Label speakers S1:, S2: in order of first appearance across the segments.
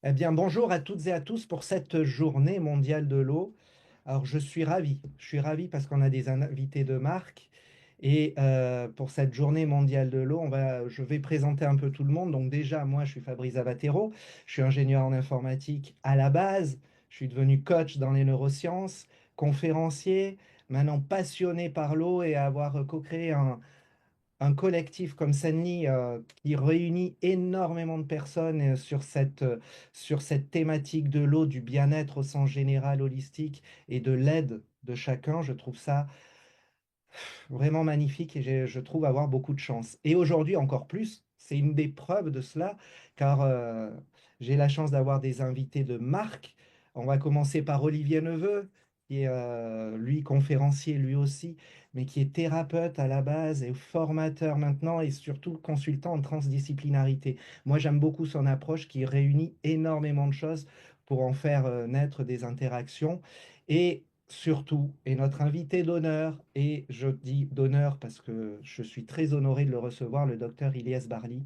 S1: Eh bien, bonjour à toutes et à tous pour cette journée mondiale de l'eau. Alors, je suis ravi parce qu'on a des invités de marque. Et pour cette journée mondiale de l'eau, je vais présenter un peu tout le monde. Donc déjà, moi, je suis Fabrice Avatero, je suis ingénieur en informatique à la base. Je suis devenu coach dans les neurosciences, conférencier, maintenant passionné par l'eau et avoir co-créé un collectif comme Senli qui réunit énormément de personnes sur cette thématique de l'eau, du bien-être au sens général, holistique et de l'aide de chacun. Je trouve ça vraiment magnifique et je trouve avoir beaucoup de chance. Et aujourd'hui encore plus, c'est une des preuves de cela, car j'ai la chance d'avoir des invités de marque. On va commencer par Olivier Neveu, qui est lui conférencier lui aussi, mais qui est thérapeute à la base et formateur maintenant et surtout consultant en transdisciplinarité. Moi, j'aime beaucoup son approche qui réunit énormément de choses pour en faire naître des interactions. Et surtout, et notre invité d'honneur, et je dis d'honneur parce que je suis très honoré de le recevoir, le docteur Ilyes Barli.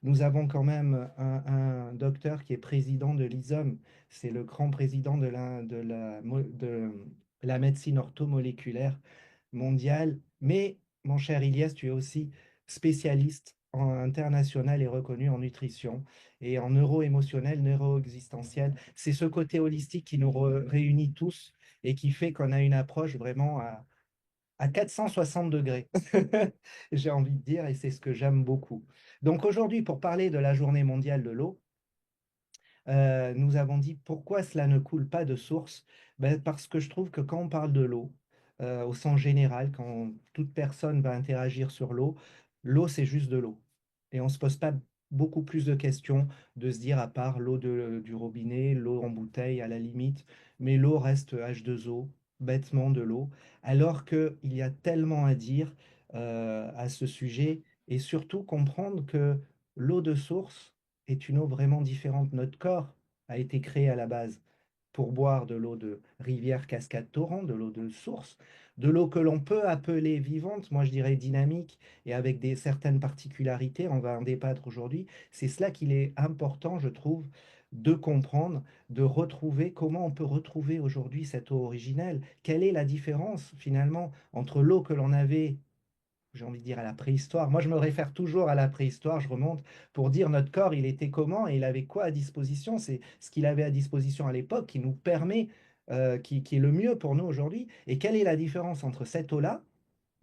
S1: Nous avons quand même un docteur qui est président de l'ISOM, c'est le grand président de la médecine orthomoléculaire mondiale. Mais, mon cher Ilyes, tu es aussi spécialiste en international et reconnu en nutrition et en neuro-émotionnel, neuro-existentiel. C'est ce côté holistique qui nous réunit tous et qui fait qu'on a une approche vraiment à 460 degrés, j'ai envie de dire, et c'est ce que j'aime beaucoup. Donc aujourd'hui, pour parler de la journée mondiale de l'eau, nous avons dit pourquoi cela ne coule pas de source. Ben, parce que je trouve que quand on parle de l'eau, au sens général, quand toute personne va interagir sur l'eau, l'eau, c'est juste de l'eau. Et on ne se pose pas beaucoup plus de questions de se dire, à part l'eau du robinet, l'eau en bouteille à la limite, mais l'eau reste H2O, bêtement de l'eau, alors qu'il y a tellement à dire à ce sujet, et surtout comprendre que l'eau de source, est une eau vraiment différente. Notre corps a été créé à la base pour boire de l'eau de rivière, cascade, torrent, de l'eau de source, de l'eau que l'on peut appeler vivante, moi je dirais dynamique et avec des certaines particularités, on va en débattre aujourd'hui. C'est cela qu'il est important, je trouve, de comprendre, de retrouver comment on peut retrouver aujourd'hui cette eau originelle. Quelle est la différence finalement entre l'eau que l'on avait, j'ai envie de dire, à la préhistoire. Moi, je me réfère toujours à la préhistoire, je remonte pour dire notre corps, il était comment et il avait quoi à disposition. C'est ce qu'il avait à disposition à l'époque qui nous permet, qui est le mieux pour nous aujourd'hui. Et quelle est la différence entre cette eau-là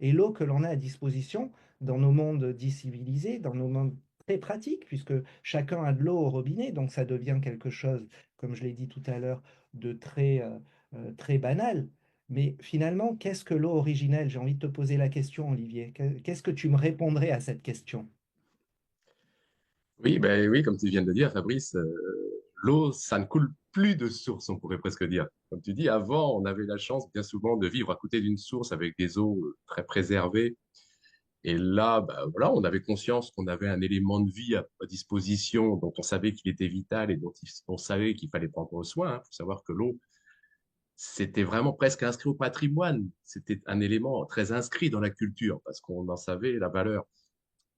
S1: et l'eau que l'on a à disposition dans nos mondes dits civilisés, dans nos mondes très pratiques, puisque chacun a de l'eau au robinet, donc ça devient quelque chose, comme je l'ai dit tout à l'heure, de très banal. Mais finalement, qu'est-ce que l'eau originelle? J'ai envie de te poser la question, Olivier. Qu'est-ce que tu me répondrais à cette question?
S2: Oui, ben oui, comme tu viens de le dire, Fabrice, l'eau, ça ne coule plus de source, on pourrait presque dire. Comme tu dis, avant, on avait la chance bien souvent de vivre à côté d'une source avec des eaux très préservées. Et là, ben voilà, on avait conscience qu'on avait un élément de vie à disposition dont on savait qu'il était vital et on savait qu'il fallait prendre soin. Il faut savoir que l'eau, c'était vraiment presque inscrit au patrimoine. C'était un élément très inscrit dans la culture parce qu'on en savait la valeur.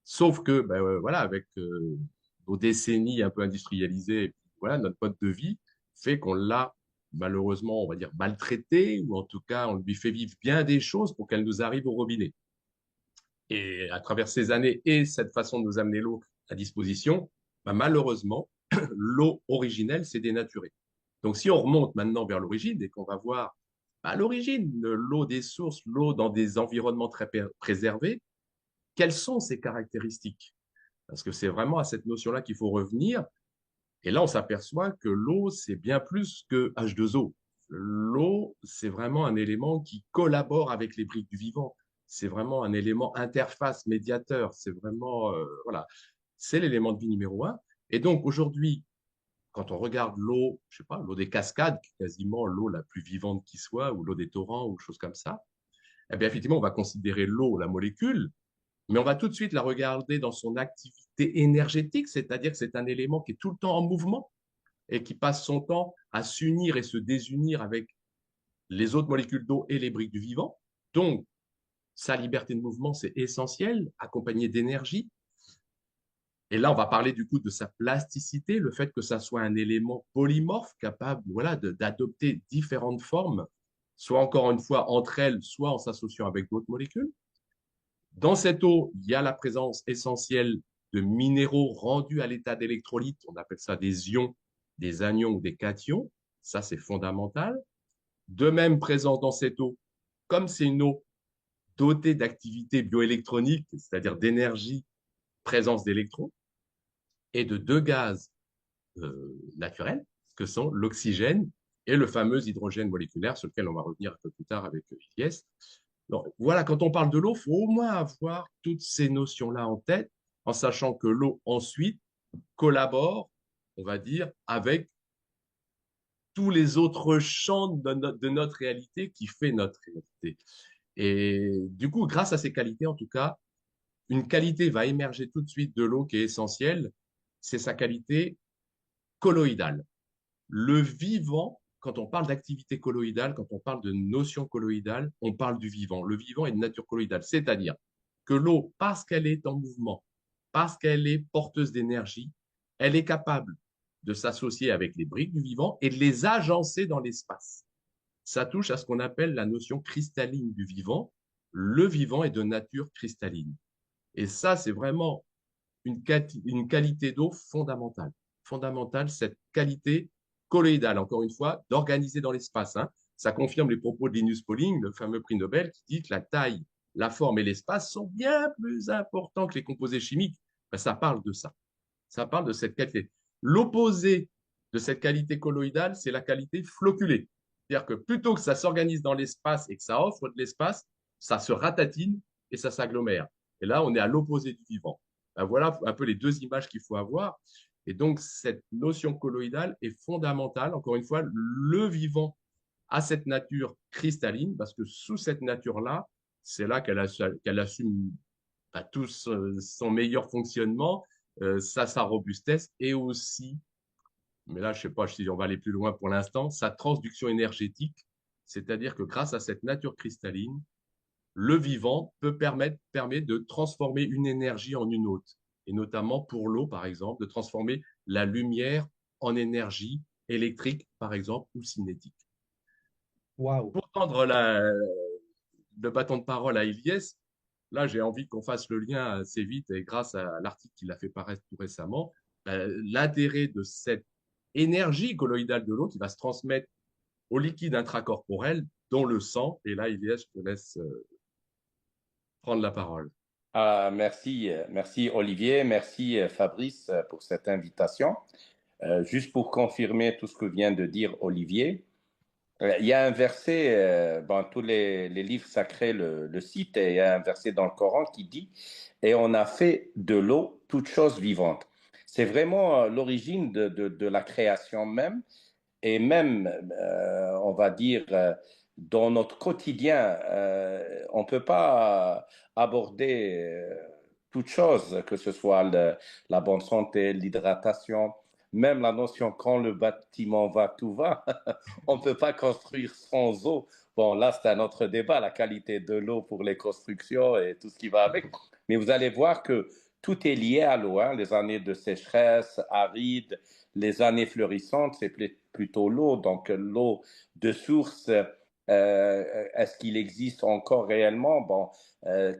S2: Sauf que, ben, voilà, avec nos décennies un peu industrialisées, et puis, voilà, notre mode de vie fait qu'on l'a malheureusement, on va dire, maltraité, ou en tout cas, on lui fait vivre bien des choses pour qu'elle nous arrive au robinet. Et à travers ces années et cette façon de nous amener l'eau à disposition, ben, malheureusement, l'eau originelle s'est dénaturée. Donc, si on remonte maintenant vers l'origine et qu'on va voir à l'origine l'eau des sources, l'eau dans des environnements très préservés, quelles sont ses caractéristiques? Parce que c'est vraiment à cette notion-là qu'il faut revenir. Et là, on s'aperçoit que l'eau, c'est bien plus que H2O. L'eau, c'est vraiment un élément qui collabore avec les briques du vivant. C'est vraiment un élément interface, médiateur. C'est vraiment, voilà, c'est l'élément de vie numéro un. Et donc, aujourd'hui, quand on regarde l'eau, je sais pas, l'eau des cascades, qui est quasiment l'eau la plus vivante qui soit, ou l'eau des torrents, ou choses comme ça, eh bien, effectivement, on va considérer l'eau, la molécule, mais on va tout de suite la regarder dans son activité énergétique, c'est-à-dire que c'est un élément qui est tout le temps en mouvement et qui passe son temps à s'unir et se désunir avec les autres molécules d'eau et les briques du vivant. Donc, sa liberté de mouvement, c'est essentiel, accompagné d'énergie. Et là, on va parler du coup de sa plasticité, le fait que ça soit un élément polymorphe capable, voilà, d'adopter différentes formes, soit encore une fois entre elles, soit en s'associant avec d'autres molécules. Dans cette eau, il y a la présence essentielle de minéraux rendus à l'état d'électrolyte. On appelle ça des ions, des anions ou des cations. Ça, c'est fondamental. De même, présent dans cette eau, comme c'est une eau dotée d'activité bioélectronique, c'est-à-dire d'énergie, présence d'électrons, et de deux gaz naturels, que sont l'oxygène et le fameux hydrogène moléculaire, sur lequel on va revenir un peu plus tard avec Ilyes. Donc, voilà, quand on parle de l'eau, il faut au moins avoir toutes ces notions-là en tête, en sachant que l'eau, ensuite, collabore, on va dire, avec tous les autres champs de notre réalité qui fait notre réalité. Et du coup, grâce à ces qualités, en tout cas, une qualité va émerger tout de suite de l'eau qui est essentielle, c'est sa qualité colloïdale. Le vivant, quand on parle d'activité colloïdale, quand on parle de notion colloïdale, on parle du vivant. Le vivant est de nature colloïdale, c'est-à-dire que l'eau, parce qu'elle est en mouvement, parce qu'elle est porteuse d'énergie, elle est capable de s'associer avec les briques du vivant et de les agencer dans l'espace. Ça touche à ce qu'on appelle la notion cristalline du vivant. Le vivant est de nature cristalline. Et ça, c'est vraiment une qualité d'eau fondamentale. Fondamentale, cette qualité colloïdale, encore une fois, d'organiser dans l'espace. Hein. Ça confirme les propos de Linus Pauling, le fameux prix Nobel, qui dit que la taille, la forme et l'espace sont bien plus importants que les composés chimiques. Ben, ça parle de ça. Ça parle de cette qualité. L'opposé de cette qualité colloïdale, c'est la qualité flocculée. C'est-à-dire que plutôt que ça s'organise dans l'espace et que ça offre de l'espace, ça se ratatine et ça s'agglomère. Et là, on est à l'opposé du vivant. Ben voilà un peu les deux images qu'il faut avoir. Et donc, cette notion colloïdale est fondamentale. Encore une fois, le vivant a cette nature cristalline, parce que sous cette nature-là, c'est là qu'elle assume tout son meilleur fonctionnement, sa robustesse et aussi, mais là, je ne sais pas si on va aller plus loin pour l'instant, sa transduction énergétique, c'est-à-dire que grâce à cette nature cristalline, le vivant permet de transformer une énergie en une autre, et notamment pour l'eau, par exemple, de transformer la lumière en énergie électrique, par exemple, ou cinétique.
S1: Waouh!
S2: Pour tendre le bâton de parole à Ilyes, là, j'ai envie qu'on fasse le lien assez vite et grâce à l'article qu'il a fait paraître tout récemment, l'intérêt de cette énergie colloïdale de l'eau qui va se transmettre au liquide intracorporel, dont le sang. Et là, Ilyes, je te laisse prendre la parole.
S3: Merci Olivier, merci Fabrice pour cette invitation. Juste pour confirmer tout ce que vient de dire Olivier, il y a un verset dans tous les livres sacrés le citent, et il y a un verset dans le Coran qui dit: Et on a fait de l'eau toute chose vivante. C'est vraiment l'origine de la création même, et même, on va dire, dans notre quotidien, on ne peut pas aborder toute chose, que ce soit la bonne santé, l'hydratation, même la notion quand le bâtiment va, tout va. On ne peut pas construire sans eau. Bon, là, c'est un autre débat, la qualité de l'eau pour les constructions et tout ce qui va avec. Mais vous allez voir que tout est lié à l'eau. Hein. Les années de sécheresse, arides, les années fleurissantes, c'est plutôt l'eau. Donc, l'eau de source, est-ce qu'il existe encore réellement? Bon,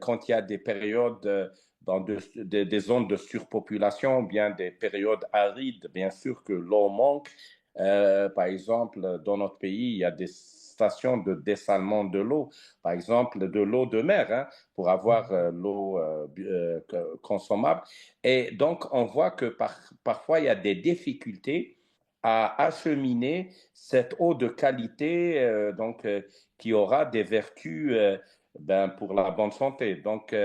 S3: quand il y a des périodes dans des zones de surpopulation, bien des périodes arides, bien sûr que l'eau manque. Par exemple, dans notre pays, il y a des stations de dessalement de l'eau, par exemple de l'eau de mer, hein, pour avoir l'eau consommable. Et donc, on voit que parfois, il y a des difficultés à acheminer cette eau de qualité, qui aura des vertus pour la bonne santé. Donc,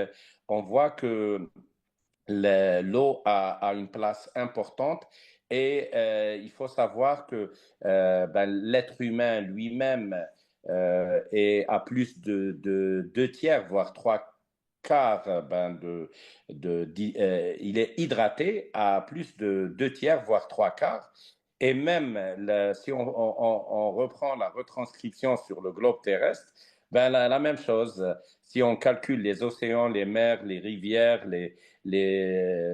S3: on voit que l'eau a une place importante, et il faut savoir que l'être humain lui-même a plus de deux tiers, voire trois quarts, il est hydraté à plus de deux tiers, voire trois quarts. Et même si on reprend la retranscription sur le globe terrestre, la même chose. si on calcule les océans, les mers, les rivières,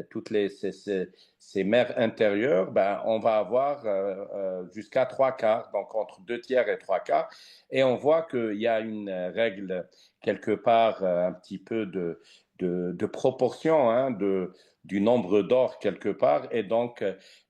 S3: toutes ces mers intérieures, ben, on va avoir jusqu'à trois quarts, donc entre deux tiers et trois quarts. Et on voit qu'il y a une règle quelque part, un petit peu de proportion, hein, du nombre d'or quelque part. Et donc,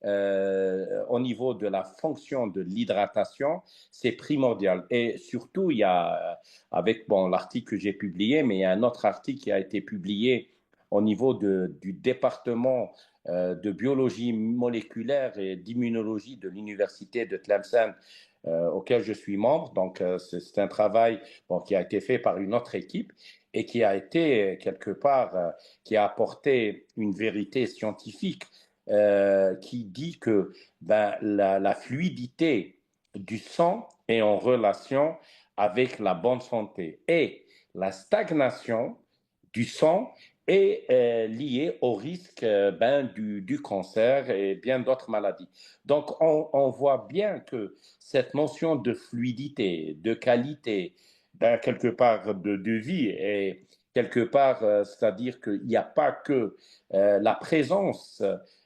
S3: au niveau de la fonction de l'hydratation, c'est primordial. Et surtout, il y a, avec bon, l'article que j'ai publié, mais il y a un autre article qui a été publié au niveau du département de biologie moléculaire et d'immunologie de l'université de Tlemcen, auquel je suis membre. Donc, c'est un travail bon, qui a été fait par une autre équipe et qui a été quelque part, qui a apporté une vérité scientifique qui dit que ben, la fluidité du sang est en relation avec la bonne santé et la stagnation du sang est liée au risque ben, du cancer et bien d'autres maladies. Donc, on voit bien que cette notion de fluidité, de qualité, ben, quelque part de vie et quelque part, c'est-à-dire qu'il n'y a pas que la présence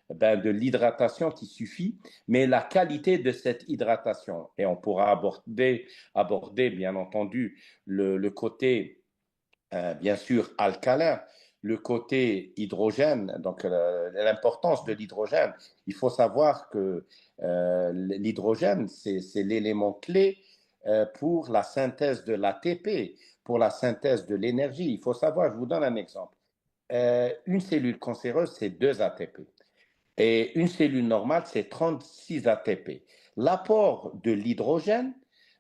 S3: ben, de l'hydratation qui suffit, mais la qualité de cette hydratation. Et on pourra aborder bien entendu, le côté, bien sûr, alcalin, le côté hydrogène, donc l'importance de l'hydrogène. Il faut savoir que l'hydrogène, c'est l'élément clé pour la synthèse de l'ATP, pour la synthèse de l'énergie. Il faut savoir, je vous donne un exemple. Une cellule cancéreuse, c'est 2 ATP. Et une cellule normale, c'est 36 ATP. L'apport de l'hydrogène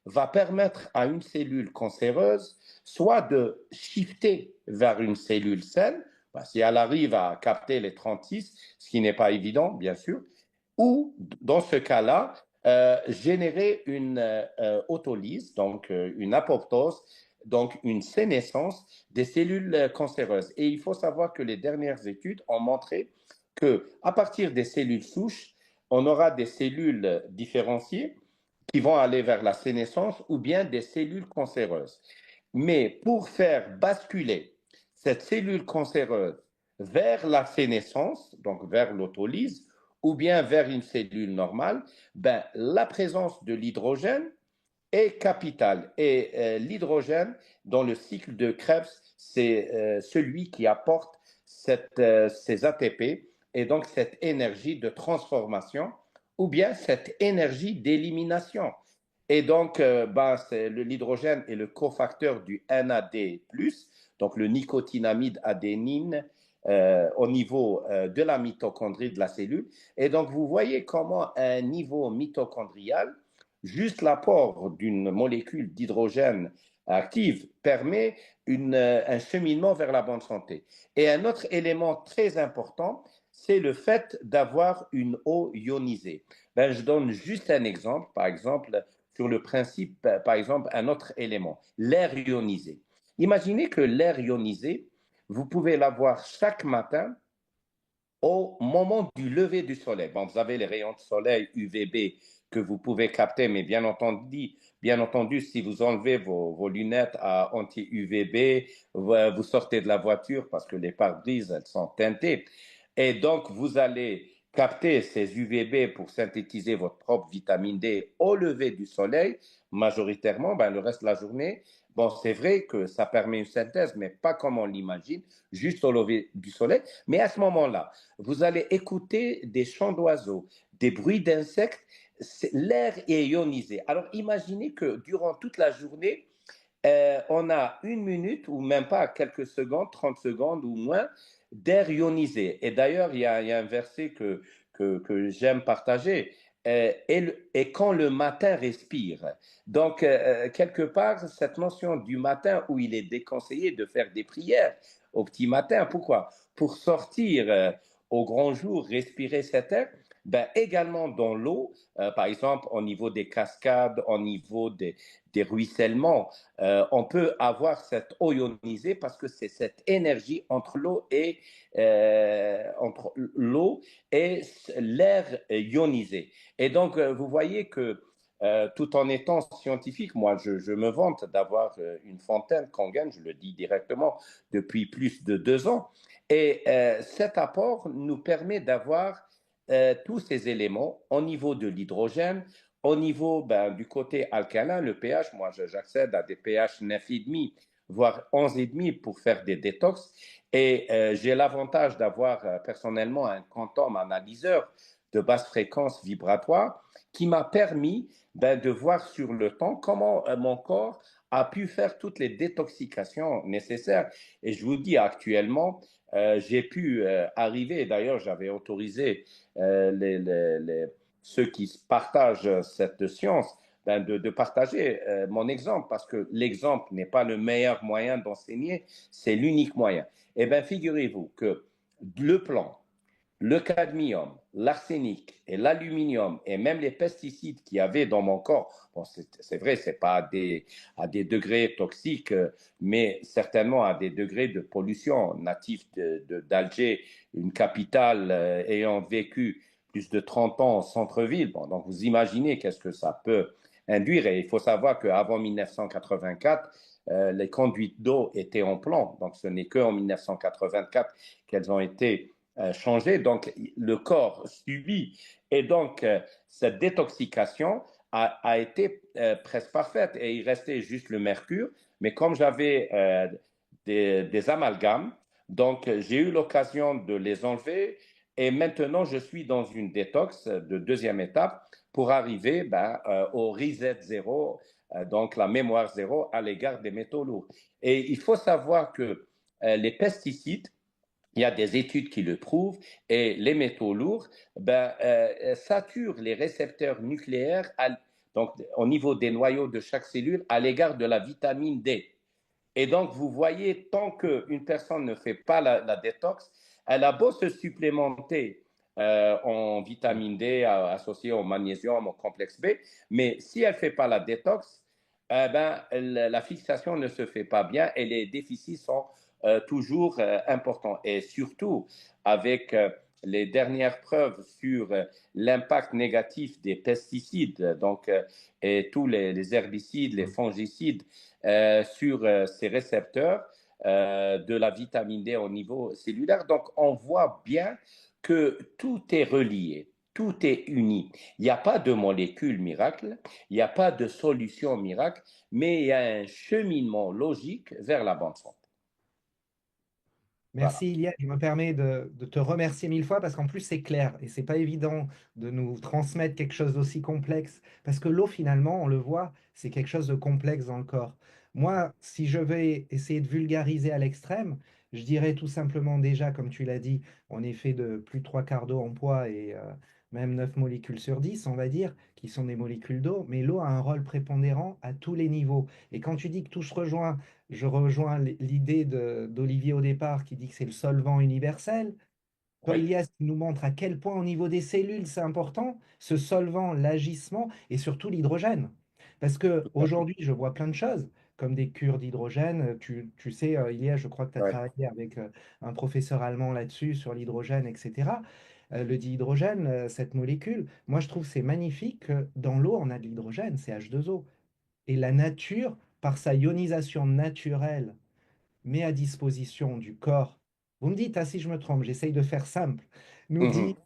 S3: va permettre à une cellule cancéreuse soit de shifter vers une cellule saine, si elle arrive à capter les 36, ce qui n'est pas évident, bien sûr, ou dans ce cas-là, générer une autolyse, donc une apoptose, donc une sénescence des cellules cancéreuses. Et il faut savoir que les dernières études ont montré qu'à partir des cellules souches, on aura des cellules différenciées qui vont aller vers la sénescence ou bien des cellules cancéreuses. Mais pour faire basculer cette cellule cancéreuse vers la sénescence, donc vers l'autolyse, ou bien vers une cellule normale, ben, la présence de l'hydrogène est capitale. Et l'hydrogène, dans le cycle de Krebs, c'est celui qui apporte ces ATP et donc cette énergie de transformation ou bien cette énergie d'élimination. Et donc, ben, l'hydrogène est le cofacteur du NAD+, donc le nicotinamide adénine, au niveau de la mitochondrie de la cellule. Et donc, vous voyez comment à un niveau mitochondrial, juste l'apport d'une molécule d'hydrogène active permet un cheminement vers la bonne santé. Et un autre élément très important, c'est le fait d'avoir une eau ionisée. Ben, je donne juste un exemple, par exemple, sur le principe, par exemple, un autre élément, l'air ionisé. Imaginez que l'air ionisé, vous pouvez l'avoir chaque matin au moment du lever du soleil. Bon, vous avez les rayons de soleil UVB que vous pouvez capter, mais bien entendu si vous enlevez vos lunettes à anti-UVB, vous sortez de la voiture parce que les pare-brises, elles sont teintées. Et donc, vous allez capter ces UVB pour synthétiser votre propre vitamine D au lever du soleil, majoritairement, ben, le reste de la journée. Bon, c'est vrai que ça permet une synthèse, mais pas comme on l'imagine, juste au lever du soleil. Mais à ce moment-là, vous allez écouter des chants d'oiseaux, des bruits d'insectes, l'air est ionisé. Alors imaginez que durant toute la journée, on a une minute ou même pas quelques secondes, 30 secondes ou moins d'air ionisé. Et d'ailleurs, il y a un verset que j'aime partager. Et quand le matin respire. Donc, quelque part, cette notion du matin où il est déconseillé de faire des prières au petit matin, pourquoi? Pour sortir au grand jour, respirer cet air, ben, également dans l'eau, par exemple au niveau des cascades, au niveau des ruissellements, on peut avoir cette eau ionisée parce que c'est cette énergie entre l'eau et l'air ionisé. Et donc, vous voyez que tout en étant scientifique. Moi, je me vante d'avoir une fontaine Kangen, je le dis directement, depuis plus de 2 ans. Et cet apport nous permet d'avoir tous ces éléments au niveau de l'hydrogène, au niveau du côté alcalin, le pH. Moi, j'accède à des pH 9,5, voire 11,5 pour faire des détox. Et j'ai l'avantage d'avoir personnellement un quantum analyseur de basse fréquence vibratoire qui m'a permis de voir sur le temps comment mon corps a pu faire toutes les détoxications nécessaires. Et je vous dis actuellement, j'ai pu arriver, d'ailleurs j'avais autorisé ceux qui partagent cette science de partager mon exemple, parce que l'exemple n'est pas le meilleur moyen d'enseigner, c'est l'unique moyen. Eh bien, figurez-vous que le plomb, le cadmium, l'arsenic et l'aluminium et même les pesticides qu'il y avait dans mon corps, bon, c'est vrai, c'est pas à des degrés toxiques, mais certainement à des degrés de pollution natifs d'Alger, une capitale ayant vécu plus de 30 ans en centre-ville. Bon, donc vous imaginez qu'est-ce que ça peut induire. Et il faut savoir qu'avant 1984, les conduites d'eau étaient en plomb. Donc ce n'est qu'en 1984 qu'elles ont été changé, donc le corps subit. Et donc, cette détoxication a été presque parfaite et il restait juste le mercure. Mais comme j'avais des amalgames, donc j'ai eu l'occasion de les enlever et maintenant je suis dans une détox de deuxième étape pour arriver au reset zéro, donc la mémoire zéro à l'égard des métaux lourds. Et il faut savoir que les pesticides, il y a des études qui le prouvent, et les métaux lourds saturent les récepteurs nucléaires donc, au niveau des noyaux de chaque cellule à l'égard de la vitamine D. Et donc, vous voyez, tant qu'une personne ne fait pas la détox, elle a beau se supplémenter en vitamine D associée au magnésium, au complexe B, mais si elle ne fait pas la détox, la fixation ne se fait pas bien et les déficits sont toujours importants. Et surtout, avec les dernières preuves sur l'impact négatif des pesticides, donc, et tous les herbicides, les fongicides, sur ces récepteurs de la vitamine D au niveau cellulaire. Donc, on voit bien que tout est relié, tout est uni. Il n'y a pas de molécule miracle, il n'y a pas de solution miracle, mais il y a un cheminement logique vers la bonne santé. Voilà.
S1: Merci Ilias, je me permets de te remercier mille fois parce qu'en plus c'est clair et c'est pas évident de nous transmettre quelque chose d'aussi complexe parce que l'eau finalement, on le voit, c'est quelque chose de complexe dans le corps. Moi, si je vais essayer de vulgariser à l'extrême, je dirais tout simplement déjà, comme tu l'as dit, on est fait de plus de trois quarts d'eau en poids et même 9 molécules sur 10, on va dire, qui sont des molécules d'eau, mais l'eau a un rôle prépondérant à tous les niveaux. Et quand tu dis que tout se rejoint, je rejoins l'idée d'Olivier au départ qui dit que c'est le solvant universel. Toi,
S3: Oui,
S1: Ilias, tu nous montre à quel point au niveau des cellules, c'est important, ce solvant, l'agissement et surtout l'hydrogène. Parce que
S3: tout à fait.
S1: aujourd'hui, je vois plein de choses, comme des cures d'hydrogène. Tu sais, Ilias, je crois que tu as
S3: Oui.
S1: travaillé avec un professeur allemand là-dessus, sur l'hydrogène, etc. Le dihydrogène, cette molécule, moi, je trouve que c'est magnifique que dans l'eau, on a de l'hydrogène, c'est H2O. Et la nature, par sa ionisation naturelle, met à disposition du corps, vous me dites, ah, si je me trompe, j'essaye de faire simple, nous dit,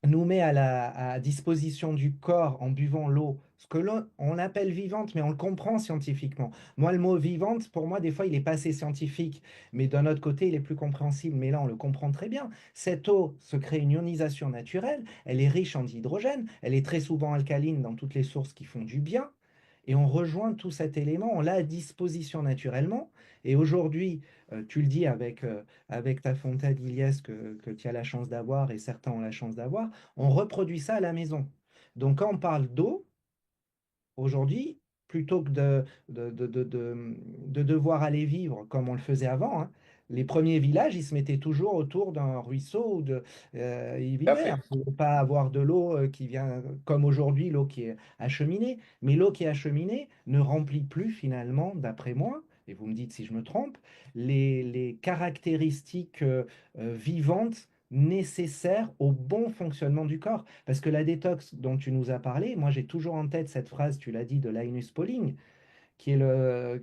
S3: Mhm.
S1: nous met à disposition du corps en buvant l'eau, ce que l'on on appelle vivante, mais on le comprend scientifiquement. Moi, le mot vivante, pour moi, des fois, il n'est pas assez scientifique, mais d'un autre côté, il est plus compréhensible. Mais là, on le comprend très bien. Cette eau se crée une ionisation naturelle, elle est riche en dihydrogène, elle est très souvent alcaline dans toutes les sources qui font du bien. Et on rejoint tout cet élément, on l'a à disposition naturellement. Et aujourd'hui, tu le dis avec ta fontaine Iliès que tu as la chance d'avoir et certains ont la chance d'avoir, on reproduit ça à la maison. Donc quand on parle d'eau, aujourd'hui, plutôt que de devoir aller vivre comme on le faisait avant, hein, les premiers villages, ils se mettaient toujours autour d'un ruisseau ils
S3: Tout à
S1: vivaient, hein,
S3: fait.
S1: pour ne pas avoir de l'eau qui vient comme aujourd'hui, l'eau qui est acheminée. Mais l'eau qui est acheminée ne remplit plus finalement, d'après moi, et vous me dites si je me trompe, les caractéristiques vivantes nécessaires au bon fonctionnement du corps. Parce que la détox dont tu nous as parlé, moi j'ai toujours en tête cette phrase, tu l'as dit, de Linus Pauling, qui nous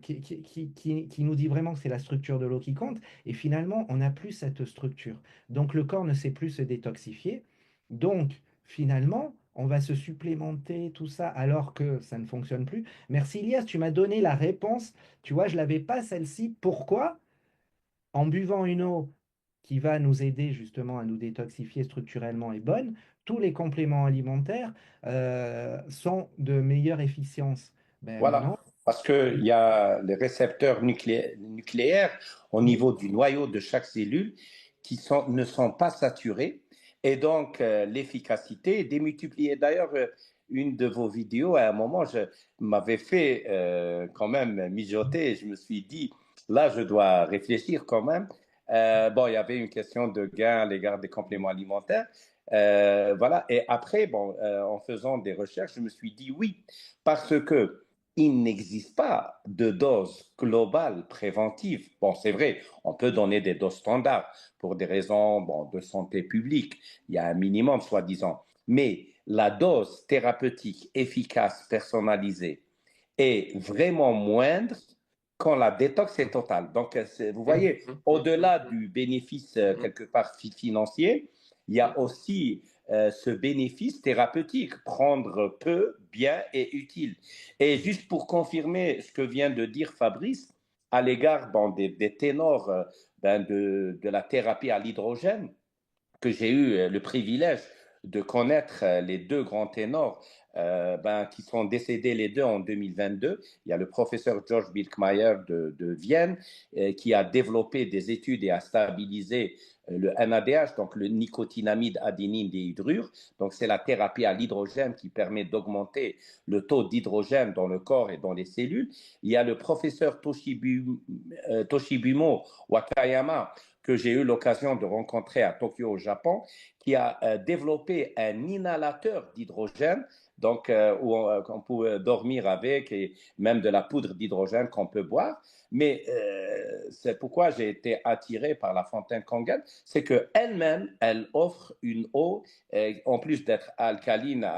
S1: dit vraiment que c'est la structure de l'eau qui compte. Et finalement, on n'a plus cette structure. Donc le corps ne sait plus se détoxifier. Donc finalement, on va se supplémenter tout ça alors que ça ne fonctionne plus. Merci Ilias, tu m'as donné la réponse. Tu vois, je ne l'avais pas celle-ci. Pourquoi? En buvant une eau qui va nous aider justement à nous détoxifier structurellement et bonne, tous les compléments alimentaires sont de meilleure efficience. Ben
S3: Voilà,
S1: non.
S3: parce qu'il y a les récepteurs nucléaires au
S1: Oui.
S3: niveau du noyau de chaque cellule ne sont pas saturés et donc l'efficacité est démultipliée. D'ailleurs, une de vos vidéos, à un moment, je m'avais fait quand même mijoter et je me suis dit, là, je dois réfléchir quand même. Bon, il y avait une question de gain à l'égard des compléments alimentaires. Voilà, et après, bon, en faisant des recherches, je me suis dit oui, parce que il n'existe pas de dose globale préventive. Bon, c'est vrai, on peut donner des doses standards pour des raisons bon, de santé publique. Il y a un minimum, soi-disant. Mais la dose thérapeutique efficace, personnalisée, est vraiment moindre quand la détox est totale. Donc, vous voyez, au-delà du bénéfice quelque part financier, il y a aussi ce bénéfice thérapeutique, prendre peu, bien et utile. Et juste pour confirmer ce que vient de dire Fabrice, à l'égard bon, des ténors de la thérapie à l'hydrogène, que j'ai eu le privilège de connaître les deux grands ténors qui sont décédés les deux en 2022. Il y a le professeur George Birkmayer de Vienne qui a développé des études et a stabilisé le NADH, donc le nicotinamide adénine déhydrure. Donc c'est la thérapie à l'hydrogène qui permet d'augmenter le taux d'hydrogène dans le corps et dans les cellules. Il y a le professeur Toshibumo Wakayama que j'ai eu l'occasion de rencontrer à Tokyo, au Japon, qui a développé un inhalateur d'hydrogène, donc où on peut dormir avec, et même de la poudre d'hydrogène qu'on peut boire. Mais c'est pourquoi j'ai été attiré par la fontaine Kangen, c'est qu'elle-même, elle offre une eau, en plus d'être alcaline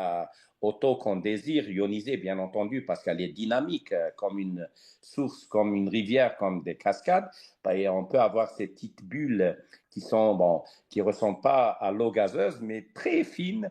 S3: au taux qu'on désire, ionisée bien entendu, parce qu'elle est dynamique, comme une source, comme une rivière, comme des cascades. Et on peut avoir ces petites bulles qui sont bon, qui ressemblent pas à l'eau gazeuse, mais très fines.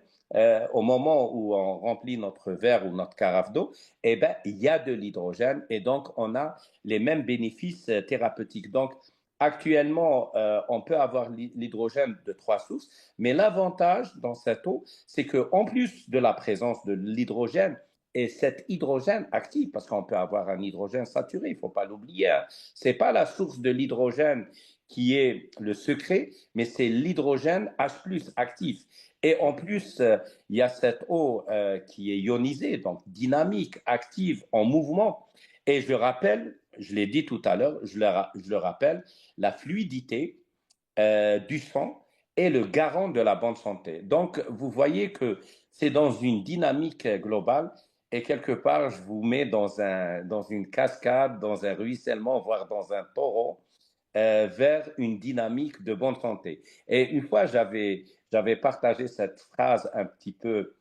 S3: Au moment où on remplit notre verre ou notre carafe d'eau, eh ben, il y a de l'hydrogène et donc on a les mêmes bénéfices thérapeutiques. Donc, actuellement, on peut avoir l'hydrogène de trois sources, mais l'avantage dans cette eau, c'est qu'en plus de la présence de l'hydrogène, et cet hydrogène actif, parce qu'on peut avoir un hydrogène saturé, il ne faut pas l'oublier, hein. Ce n'est pas la source de l'hydrogène qui est le secret, mais c'est l'hydrogène H+ actif. Et en plus, il y a cette eau qui est ionisée, donc dynamique, active, en mouvement. Et je rappelle, je l'ai dit tout à l'heure, je le rappelle, la fluidité du sang est le garant de la bonne santé. Donc, vous voyez que c'est dans une dynamique globale et quelque part, je vous mets dans une cascade, dans un ruissellement, voire dans un torrent vers une dynamique de bonne santé. Et une fois, j'avais partagé cette phrase un petit peu,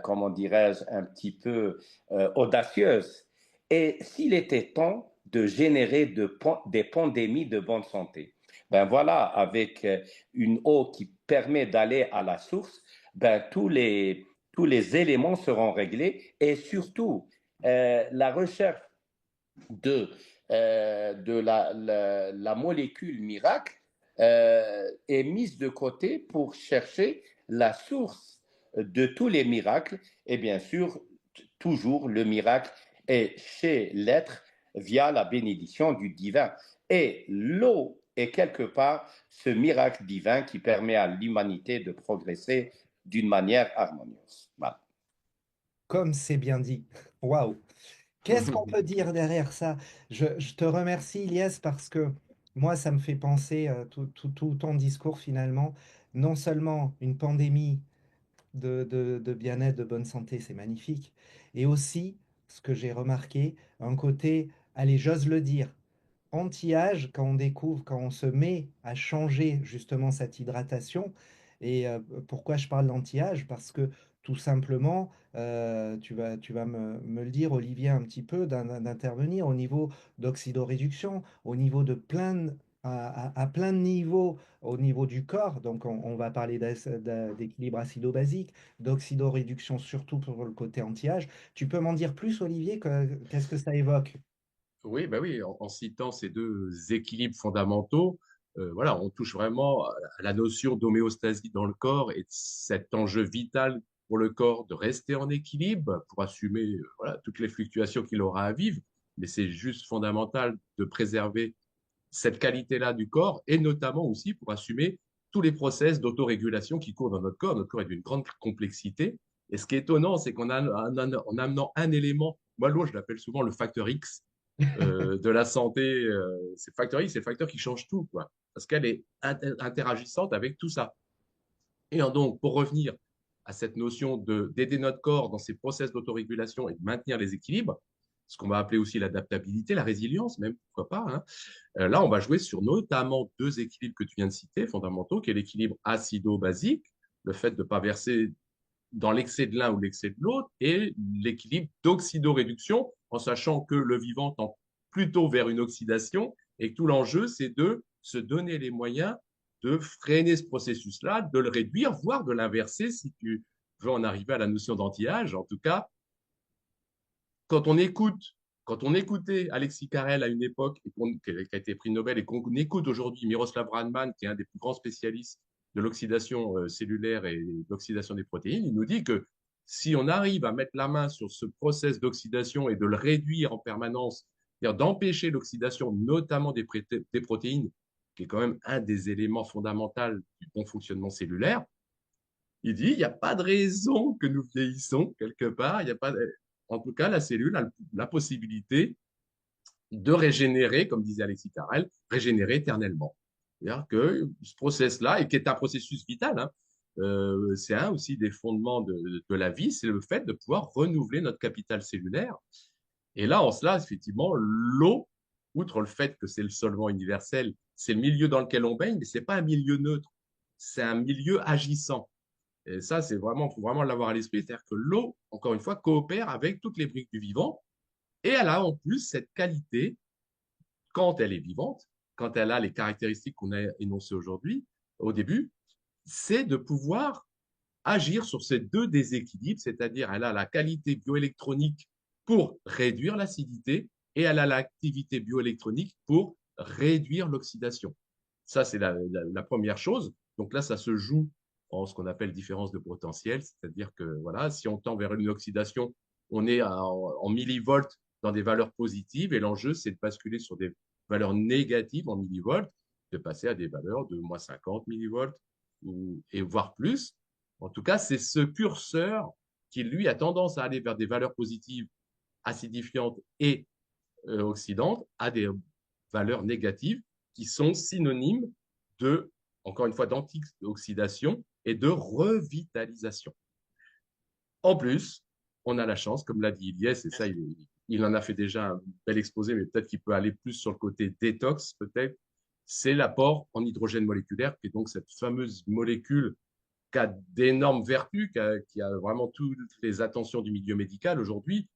S3: comment dirais-je, un petit peu audacieuse. Et s'il était temps de générer des pandémies de bonne santé, ben voilà, avec une eau qui permet d'aller à la source, ben tous les éléments seront réglés et surtout, la recherche de, la molécule miracle est mise de côté pour chercher la source de tous les miracles. Et bien sûr, toujours le miracle est chez l'être via la bénédiction du divin. Et l'eau est quelque part ce miracle divin qui permet à l'humanité de progresser d'une manière harmonieuse. Voilà.
S1: Comme c'est bien dit. Waouh. Qu'est-ce qu'on peut dire derrière ça? Je te remercie, Ilias, parce que moi, ça me fait penser tout ton discours finalement. Non seulement une pandémie de bien-être, de bonne santé, c'est magnifique, et aussi, ce que j'ai remarqué, un côté, allez, j'ose le dire, anti-âge, quand on se met à changer justement cette hydratation. Et pourquoi je parle d'anti-âge? Parce que tout simplement, tu vas me le dire, Olivier, un petit peu, d'intervenir au niveau d'oxydoréduction, au niveau de à plein de niveaux, au niveau du corps. Donc, on va parler d'équilibre acido-basique, d'oxydoréduction, surtout pour le côté anti-âge. Tu peux m'en dire plus, Olivier? Qu'est-ce que ça évoque?
S2: Oui, bah oui, en citant ces deux équilibres fondamentaux, voilà, on touche vraiment à la notion d'homéostasie dans le corps et de cet enjeu vital pour le corps de rester en équilibre pour assumer voilà, toutes les fluctuations qu'il aura à vivre. Mais c'est juste fondamental de préserver cette qualité-là du corps et notamment aussi pour assumer tous les process d'autorégulation qui courent dans notre corps. Notre corps est d'une grande complexité. Et ce qui est étonnant, c'est en amenant un élément, moi, l'eau, je l'appelle souvent le facteur X, de la santé, c'est le facteur X, c'est le facteur qui change tout, quoi, parce qu'elle est interagissante avec tout ça. Et donc, pour revenir à cette notion d'aider notre corps dans ses process d'autorégulation et de maintenir les équilibres, ce qu'on va appeler aussi l'adaptabilité, la résilience, même, pourquoi pas, hein. Là, on va jouer sur notamment deux équilibres que tu viens de citer, fondamentaux, qui est l'équilibre acido-basique, le fait de ne pas verser dans l'excès de l'un ou l'excès de l'autre, et l'équilibre d'oxydoréduction, en sachant que le vivant tend plutôt vers une oxydation, et que tout l'enjeu, c'est de se donner les moyens de freiner ce processus-là, de le réduire, voire de l'inverser si tu veux en arriver à la notion d'anti-âge. En tout cas, quand on écoute, quand on écoutait Alexis Carrel à une époque, qui a été prix Nobel, et qu'on écoute aujourd'hui Miroslav Radman, qui est un des plus grands spécialistes de l'oxydation cellulaire et de l'oxydation des protéines, il nous dit que si on arrive à mettre la main sur ce process d'oxydation et de le réduire en permanence, c'est-à-dire d'empêcher l'oxydation, notamment des protéines, qui est quand même un des éléments fondamentaux du bon fonctionnement cellulaire, il dit, il n'y a pas de raison que nous vieillissons quelque part. Il y a pas, en tout cas, la cellule a la possibilité de régénérer, comme disait Alexis Carrel, régénérer éternellement. C'est-à-dire que ce process-là, et qui est un processus vital, hein, c'est un aussi des fondements de la vie, c'est le fait de pouvoir renouveler notre capital cellulaire. Et là, en cela, effectivement, l'eau, outre le fait que c'est le solvant universel, c'est le milieu dans lequel on baigne, mais ce n'est pas un milieu neutre, c'est un milieu agissant. Et ça, c'est vraiment, faut vraiment l'avoir à l'esprit. C'est-à-dire que l'eau, encore une fois, coopère avec toutes les briques du vivant. Et elle a en plus cette qualité, quand elle est vivante, quand elle a les caractéristiques qu'on a énoncées aujourd'hui, au début, c'est de pouvoir agir sur ces deux déséquilibres, c'est-à-dire elle a la qualité bioélectronique pour réduire l'acidité et elle a l'activité bioélectronique pour réduire l'oxydation. Ça, c'est la première chose. Donc là, ça se joue en ce qu'on appelle différence de potentiel, c'est-à-dire que voilà, si on tend vers une oxydation, on est en millivolts dans des valeurs positives et l'enjeu, c'est de basculer sur des valeurs négatives en millivolts, de passer à des valeurs de moins 50 millivolts et voire plus. En tout cas, c'est ce curseur qui, lui, a tendance à aller vers des valeurs positives, acidifiantes et oxydantes, à des valeurs négatives qui sont synonymes de, encore une fois, d'antioxydation et de revitalisation. En plus, on a la chance, comme l'a dit Ilyes, et ça, il en a fait déjà un bel exposé, mais peut-être qu'il peut aller plus sur le côté détox, peut-être, c'est l'apport en hydrogène moléculaire, qui est donc cette fameuse molécule qui a d'énormes vertus, qui a vraiment toutes les attentions du milieu médical aujourd'hui,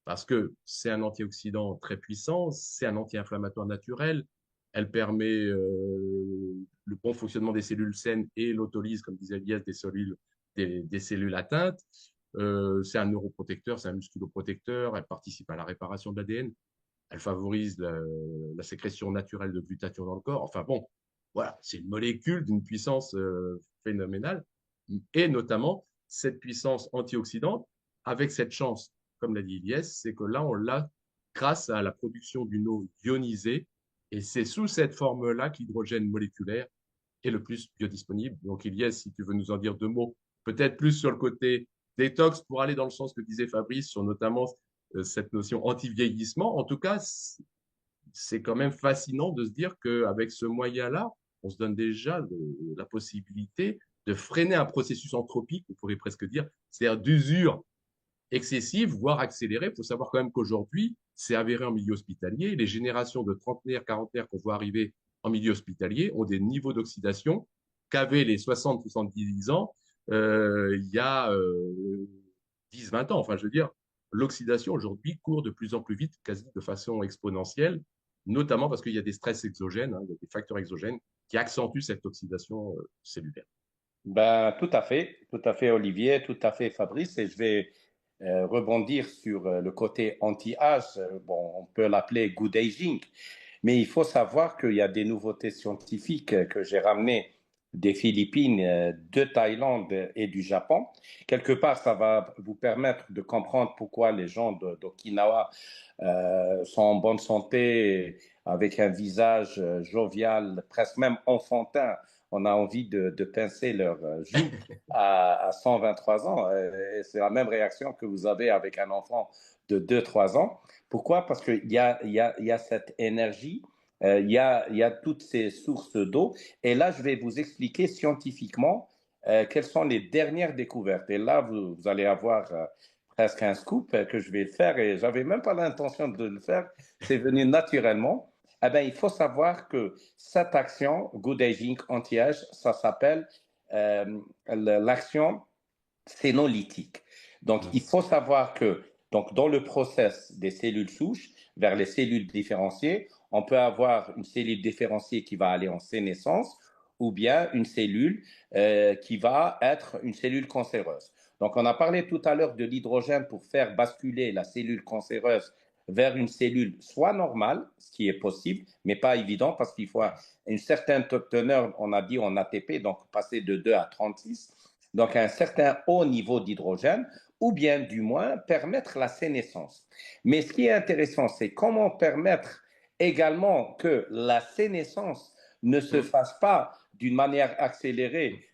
S2: parce que c'est un antioxydant très puissant, c'est un anti-inflammatoire naturel, elle permet le bon fonctionnement des cellules saines et l'autolyse, comme disait Elias, des cellules atteintes. C'est un neuroprotecteur, c'est un musculoprotecteur, elle participe à la réparation de l'ADN, elle favorise la sécrétion naturelle de glutathion dans le corps. Enfin bon, voilà, c'est une molécule d'une puissance phénoménale, et notamment cette puissance antioxydante, avec cette chance, comme l'a dit Ilyes, c'est que là, on l'a grâce à la production d'une eau ionisée, et c'est sous cette forme-là que l'hydrogène moléculaire est le plus biodisponible. Donc Ilyes, si tu veux nous en dire deux mots, peut-être plus sur le côté détox, pour aller dans le sens que disait Fabrice, sur notamment cette notion anti-vieillissement. En tout cas, c'est quand même fascinant de se dire qu'avec ce moyen-là, on se donne déjà la possibilité de freiner un processus anthropique, on pourrait presque dire, c'est-à-dire d'usure excessive, voire accélérée. Il faut savoir quand même qu'aujourd'hui, c'est avéré en milieu hospitalier. Les générations de trentenaires, quarantenaires qu'on voit arriver en milieu hospitalier ont des niveaux d'oxydation qu'avaient les 60-70 ans il y a 10-20 ans. Enfin, je veux dire, l'oxydation aujourd'hui court de plus en plus vite, quasi de façon exponentielle, notamment parce qu'il y a des stress exogènes, hein, il y a des facteurs exogènes qui accentuent cette oxydation cellulaire.
S3: Ben, tout à fait, Olivier, tout à fait, Fabrice. Et je vais rebondir sur le côté anti-âge. Bon, on peut l'appeler good aging, mais il faut savoir qu'il y a des nouveautés scientifiques que j'ai ramenées des Philippines, de Thaïlande et du Japon. Quelque part, ça va vous permettre de comprendre pourquoi les gens d'Okinawa sont en bonne santé, avec un visage jovial, presque même enfantin. On a envie de pincer leurs joues à 123 ans. Et c'est la même réaction que vous avez avec un enfant de 2-3 ans. Pourquoi? Parce qu'il y a cette énergie, il y a toutes ces sources d'eau. Et là, je vais vous expliquer scientifiquement quelles sont les dernières découvertes. Et là, vous allez avoir presque un scoop que je vais faire. Et j'avais même pas l'intention de le faire. C'est venu naturellement. Eh ben, il faut savoir que cette action, Good Aging, anti-âge, ça s'appelle l'action sénolytique. Donc, il faut savoir que donc, dans le process des cellules souches vers les cellules différenciées, on peut avoir une cellule différenciée qui va aller en sénescence ou bien une cellule qui va être une cellule cancéreuse. Donc, on a parlé tout à l'heure de l'hydrogène pour faire basculer la cellule cancéreuse vers une cellule soit normale, ce qui est possible, mais pas évident parce qu'il faut une certaine teneur, on a dit en ATP, donc passer de 2 à 36, donc un certain haut niveau d'hydrogène, ou bien du moins permettre la sénescence. Mais ce qui est intéressant, c'est comment permettre également que la sénescence ne se fasse pas d'une manière accélérée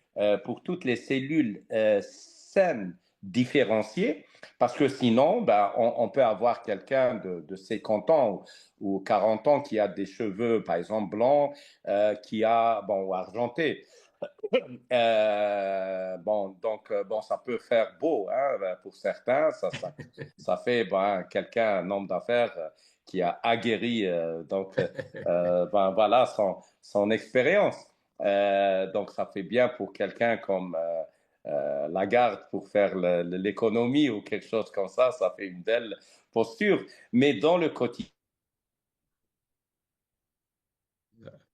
S3: pour toutes les cellules saines différenciées, parce que sinon, ben, on peut avoir quelqu'un de 50 ans ou 40 ans qui a des cheveux, par exemple, blancs, qui a, bon, ou argentés. Bon, donc, bon, ça peut faire beau hein, pour certains. Ça fait ben, quelqu'un, un homme d'affaires qui a aguerri ben, voilà, son expérience. Donc, ça fait bien pour quelqu'un comme Lagarde pour faire l'économie ou quelque chose comme ça fait une belle posture. Mais dans le quotidien,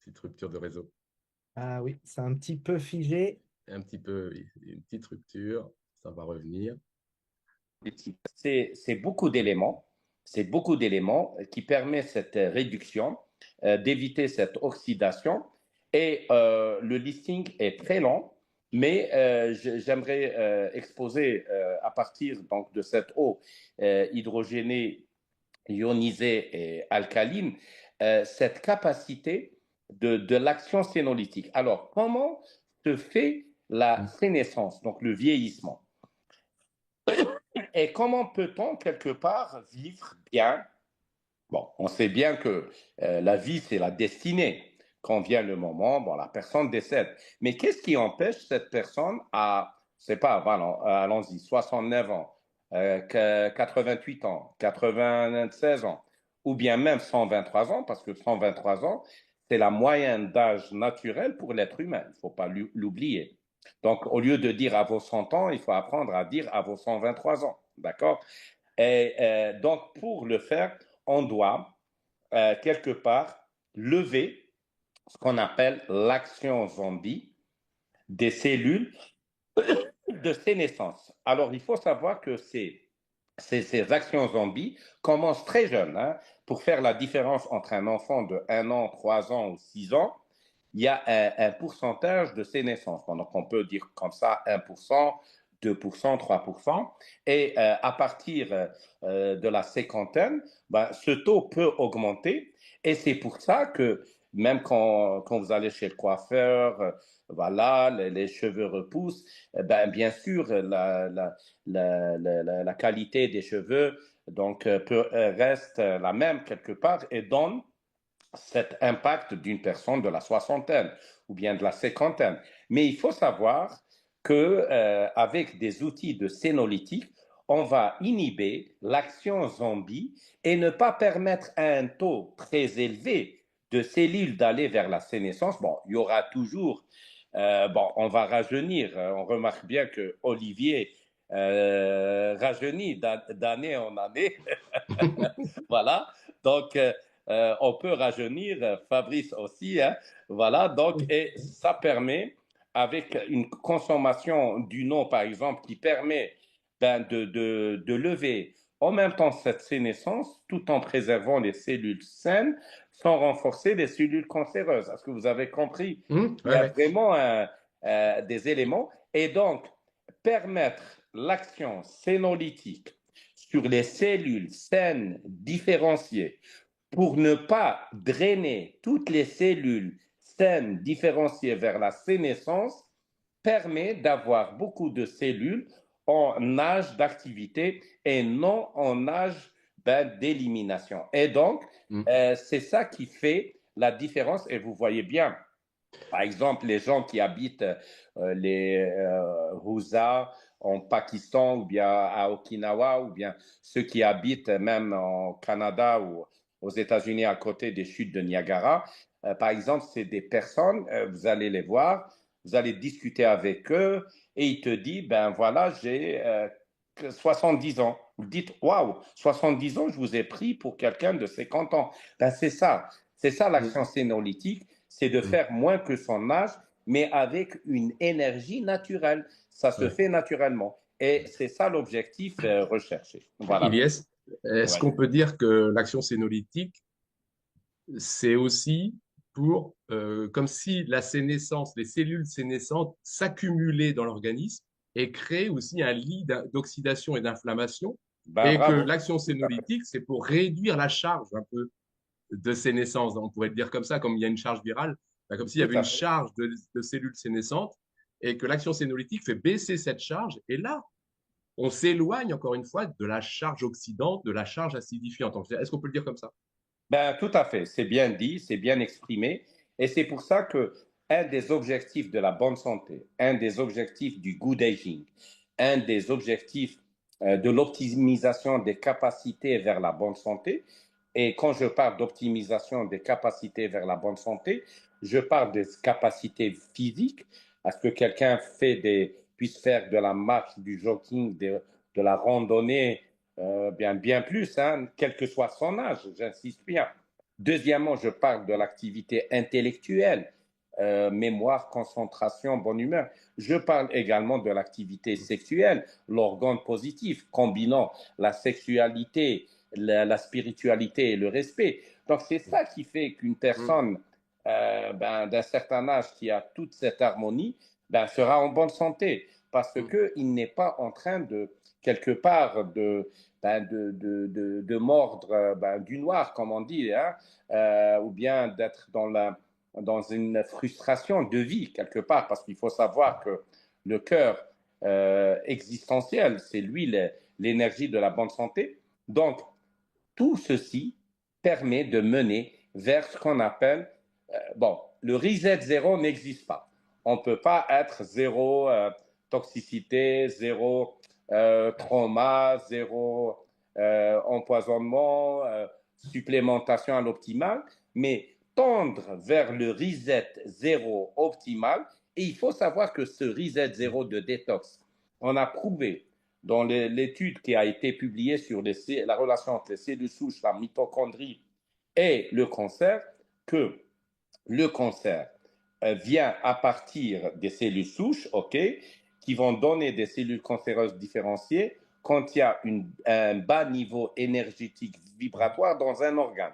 S2: Petite rupture de réseau.
S1: Ah oui, c'est un petit peu figé.
S2: Un petit peu, oui, une petite rupture, ça va revenir.
S3: c'est beaucoup d'éléments. C'est beaucoup d'éléments qui permettent cette réduction, d'éviter cette oxydation. Et le listing est très long, mais j'aimerais exposer à partir donc, de cette eau hydrogénée, ionisée et alcaline, cette capacité de l'action sénolytique. Alors, comment se fait la sénescence, donc le vieillissement? Et comment peut-on quelque part vivre bien? Bon, on sait bien que la vie, c'est la destinée. Quand vient le moment, bon, la personne décède. Mais qu'est-ce qui empêche cette personne à, c'est pas, voilà, allons-y, 69 ans, 88 ans, 96 ans, ou bien même 123 ans, parce que 123 ans, c'est la moyenne d'âge naturel pour l'être humain. Il ne faut pas l'oublier. Donc, au lieu de dire à vos 100 ans, il faut apprendre à dire à vos 123 ans. D'accord? Et donc, pour le faire, on doit quelque part lever ce qu'on appelle l'action zombie des cellules de sénescence. Alors, il faut savoir que ces actions zombies commencent très jeunes. Hein, pour faire la différence entre un enfant de 1 an, 3 ans ou 6 ans, il y a un pourcentage de sénescence. Donc, on peut dire comme ça 1%, 2%, 3%. Et à partir de la cinquantaine, ben, ce taux peut augmenter. Et c'est pour ça que même quand vous allez chez le coiffeur, voilà, les cheveux repoussent, ben, bien sûr, la qualité des cheveux donc, reste la même quelque part et donne cet impact d'une personne de la soixantaine ou bien de la cinquantaine. Mais il faut savoir que avec des outils de sénolytique, on va inhiber l'action zombie et ne pas permettre à un taux très élevé de cellules d'aller vers la sénescence. Bon, il y aura toujours, bon, on va rajeunir. On remarque bien que Olivier rajeunit d'année en année. Voilà. Donc, on peut rajeunir, Fabrice aussi, hein. Voilà. Donc, et ça permet, avec une consommation du non, par exemple, qui permet de lever en même temps cette sénescence, tout en préservant les cellules saines, sans renforcer les cellules cancéreuses. Est-ce que vous avez compris? Il y
S2: Ouais,
S3: a
S2: ouais.
S3: vraiment des éléments. Et donc, permettre l'action sénolytique sur les cellules saines différenciées pour ne pas drainer toutes les cellules saines différenciées vers la sénescence permet d'avoir beaucoup de cellules en âge d'activité et non en âge d'élimination. Et donc,
S2: Mm.
S3: c'est ça qui fait la différence. Et vous voyez bien, par exemple, les gens qui habitent les Rouza en Pakistan ou bien à Okinawa ou bien ceux qui habitent même en Canada ou aux États-Unis à côté des chutes de Niagara, par exemple, c'est des personnes, vous allez les voir, vous allez discuter avec eux et ils te disent, ben voilà, j'ai 70 ans. Vous dites, waouh, 70 ans, je vous ai pris pour quelqu'un de 50 ans. Ben c'est ça
S2: Mm.
S3: l'action sénolytique, c'est de
S2: Mm.
S3: faire moins que son âge, mais avec une énergie naturelle. Ça se
S2: Ouais.
S3: fait naturellement. Et c'est ça l'objectif recherché. Voilà.
S2: Ilyes, est-ce
S3: Ouais.
S2: qu'on peut dire que l'action sénolytique, c'est aussi pour, comme si la sénescence, les cellules sénescentes s'accumulaient dans l'organisme et créent aussi un lit d'oxydation et d'inflammation,
S3: Ben,
S2: et que
S3: bravo.
S2: l'action
S3: Tout à fait.
S2: sénolytique, c'est pour réduire la charge un peu de sénescence. On pourrait le dire comme ça, comme il y a une charge virale, ben, comme s'il y
S3: Tout
S2: avait une
S3: à fait.
S2: charge de cellules sénescentes, et que l'action sénolytique fait baisser cette charge, et là, on s'éloigne encore une fois de la charge oxydante, de la charge acidifiante. Est-ce qu'on peut le dire comme ça?
S3: Ben, tout à fait. C'est bien dit, c'est bien exprimé. Et c'est pour ça que un des objectifs de la bonne santé, un des objectifs du good aging, un des objectifs de l'optimisation des capacités vers la bonne santé, et quand je parle d'optimisation des capacités vers la bonne santé, je parle des capacités physiques, à ce que quelqu'un puisse faire de la marche, du jogging, de la randonnée, bien plus, hein, quel que soit son âge, j'insiste bien. Deuxièmement, je parle de l'activité intellectuelle, mémoire, concentration, bonne humeur. Je parle également de l'activité sexuelle, l'organe positif, combinant la sexualité, la spiritualité et le respect. Donc, c'est ça qui fait qu'une personne d'un certain âge qui a toute cette harmonie sera en bonne santé parce qu'il n'est pas en train de, quelque part, de mordre du noir, comme on dit, hein, ou bien d'être dans une frustration de vie, quelque part, parce qu'il faut savoir que le cœur existentiel, c'est lui l'énergie de la bonne santé. Donc, tout ceci permet de mener vers ce qu'on appelle, bon, le reset zéro n'existe pas. On ne peut pas être zéro toxicité, zéro trauma, zéro empoisonnement, supplémentation à l'optimal, mais tendre vers le reset zéro optimal. Et il faut savoir que ce reset zéro de détox, on a prouvé dans l'étude qui a été publiée sur la relation entre les cellules souches, la mitochondrie et le cancer, que le cancer vient à partir des cellules souches, ok, qui vont donner des cellules cancéreuses différenciées quand il y a un bas niveau énergétique vibratoire dans un organe.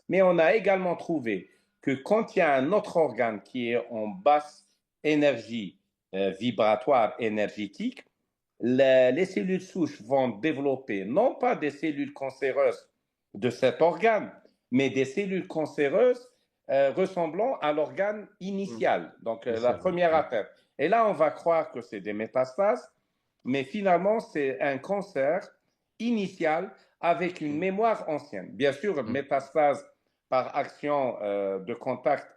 S3: Mais on a également trouvé que quand il y a un autre organe qui est en basse énergie vibratoire énergétique, les cellules souches vont développer non pas des cellules cancéreuses de cet organe, mais des cellules cancéreuses ressemblant à l'organe initial, donc la première atteinte. Et là, on va croire que c'est des métastases, mais finalement, c'est un cancer initial avec une mémoire ancienne. Bien sûr, métastase par action de contact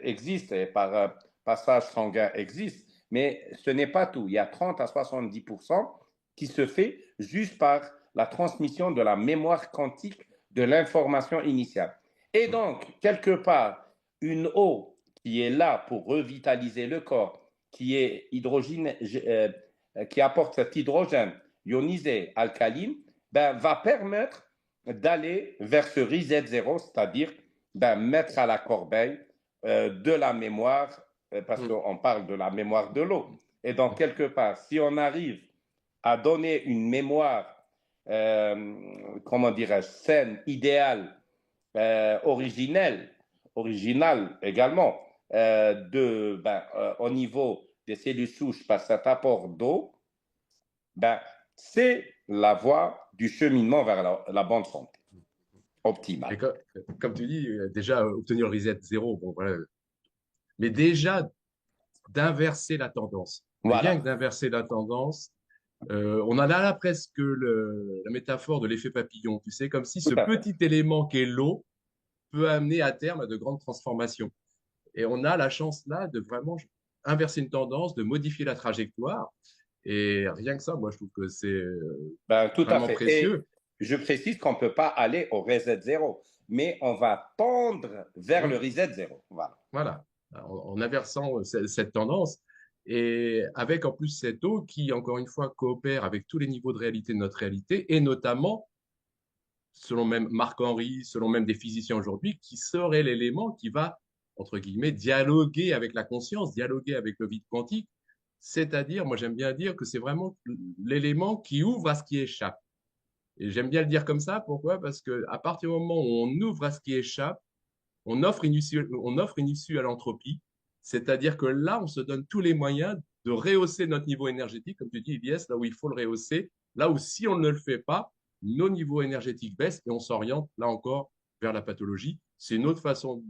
S3: existe et par passage sanguin existe, mais ce n'est pas tout. Il y a 30 à 70% qui se fait juste par la transmission de la mémoire quantique de l'information initiale. Et donc, quelque part, une eau qui est là pour revitaliser le corps, qui est hydrogène, qui apporte cet hydrogène ionisé alcaline, ben, va permettre d'aller vers ce reset zéro, c'est-à-dire ben, mettre à la corbeille de la mémoire, parce qu'on parle de la mémoire de l'eau. Et donc, quelque part, si on arrive à donner une mémoire, comment dirais-je, saine, idéale, originelle, originale également, au niveau des cellules souches par cet apport d'eau, ben, c'est la voie du cheminement vers la bonne santé
S2: Et
S3: optimale.
S2: comme tu dis, déjà, obtenir le reset zéro, bon, voilà. Mais déjà, d'inverser la tendance. Rien que
S3: Voilà,
S2: d'inverser la tendance, on en a là presque la métaphore de l'effet papillon, tu sais, comme si
S3: tout
S2: ce
S3: à fait.
S2: petit élément qu'est l'eau peut amener à terme à de grandes transformations. Et on a la chance là de vraiment inverser une tendance, de modifier la trajectoire. Et rien que ça, moi, je trouve que c'est
S3: Ben, tout à
S2: vraiment
S3: fait. Et
S2: précieux.
S3: je précise qu'on ne peut pas aller au reset zéro, mais on va tendre vers le
S2: Voilà.
S3: reset zéro. Voilà.
S2: Voilà. En inversant cette tendance. Et avec en plus cette eau qui, encore une fois, coopère avec tous les niveaux de réalité de notre réalité, et notamment, selon même Marc Henry, selon même des physiciens aujourd'hui, qui serait l'élément qui va, entre guillemets, dialoguer avec la conscience, dialoguer avec le vide quantique. C'est-à-dire, moi j'aime bien dire que c'est vraiment l'élément qui ouvre à ce qui échappe. Et j'aime bien le dire comme ça, pourquoi? Parce qu'à partir du moment où on ouvre à ce qui échappe, on offre une issue à l'entropie, c'est-à-dire que là, on se donne tous les moyens de rehausser notre niveau énergétique, comme tu dis, Ilyes, là où il faut le rehausser, là où si on ne le fait pas, nos niveaux énergétiques baissent et on s'oriente, là encore, vers la pathologie. C'est une autre façon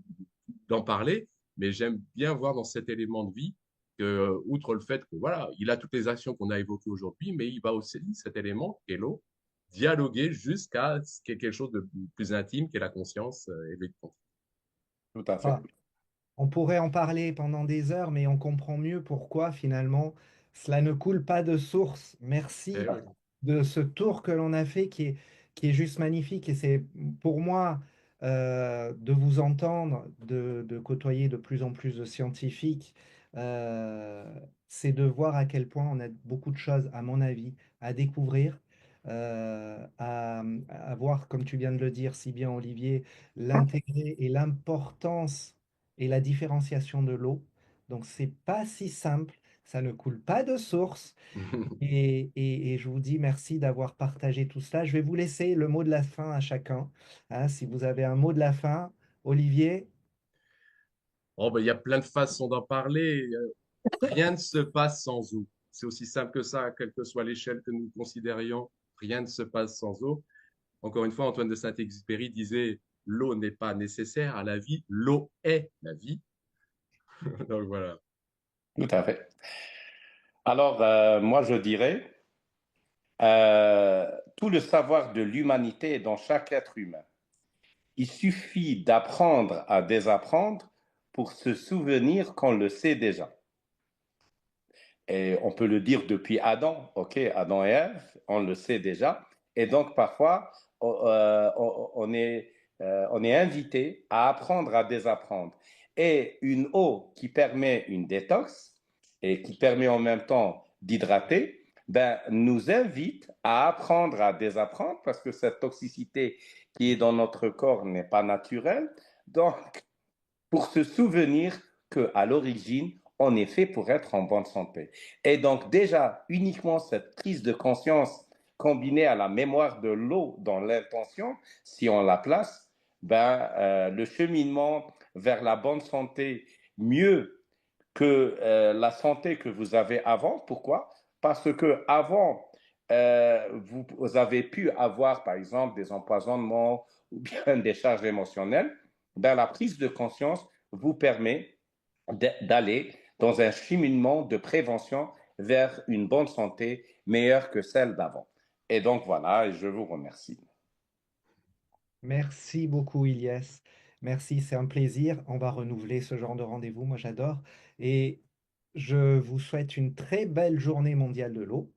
S2: d'en parler, mais j'aime bien voir dans cet élément de vie que, outre le fait que, voilà, il a toutes les actions qu'on a évoquées aujourd'hui, mais il va aussi, cet élément, qui est l'eau, dialoguer jusqu'à ce qu'il y ait quelque chose de plus intime, qui est la conscience et le quantique.
S3: Tout à fait.
S1: Ah, on pourrait en parler pendant des heures, mais on comprend mieux pourquoi finalement cela ne coule pas de source.
S2: Eh
S1: Merci
S2: oui.
S1: de ce tour que l'on a fait qui est juste magnifique. Et c'est pour moi de vous entendre, de côtoyer de plus en plus de scientifiques, euh, c'est de voir à quel point on a beaucoup de choses, à mon avis, à découvrir. À voir, comme tu viens de le dire si bien, Olivier, l'intérêt et l'importance et la différenciation de l'eau. Donc, c'est pas si simple, ça ne coule pas de source. Et je vous dis merci d'avoir partagé tout cela. Je vais vous laisser le mot de la fin à chacun. Hein, si vous avez un mot de la fin, Olivier,
S2: Oh, ben, il y a plein de façons d'en parler. Rien ne se passe sans eau. C'est aussi simple que ça, quelle que soit l'échelle que nous considérions, rien ne se passe sans eau. Encore une fois, Antoine de Saint-Exupéry disait, l'eau n'est pas nécessaire à la vie, l'eau est la vie. Donc voilà.
S3: Tout à fait. Alors, moi, je dirais, tout le savoir de l'humanité est dans chaque être humain. Il suffit d'apprendre à désapprendre pour se souvenir qu'on le sait déjà. Et on peut le dire depuis Adam, ok, Adam et Ève, on le sait déjà. Et donc parfois, on est invité à apprendre à désapprendre. Et une eau qui permet une détox et qui permet en même temps d'hydrater, ben, nous invite à apprendre à désapprendre parce que cette toxicité qui est dans notre corps n'est pas naturelle. Donc, pour se souvenir qu'à l'origine, on est fait pour être en bonne santé. Et donc déjà, uniquement cette prise de conscience combinée à la mémoire de l'eau dans l'intention, si on la place, ben, le cheminement vers la bonne santé, mieux que la santé que vous avez avant. Pourquoi? Parce que avant, vous avez pu avoir, par exemple, des empoisonnements ou bien des charges émotionnelles. Ben, la prise de conscience vous permet d'aller dans un cheminement de prévention vers une bonne santé meilleure que celle d'avant. Et donc voilà, je vous remercie.
S1: merci beaucoup, Ilyes. Merci, c'est un plaisir. On va renouveler ce genre de rendez-vous, moi j'adore. Et Je vous souhaite une très belle journée mondiale de l'eau.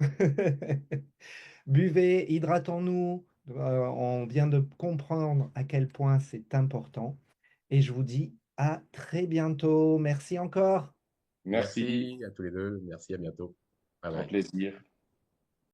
S1: Buvez, hydratons-nous. On vient de comprendre à quel point c'est important. Et je vous dis à très bientôt. Merci encore.
S3: Merci,
S2: Merci à tous les deux. Merci, à bientôt. Bye
S3: un
S2: bye.
S3: plaisir.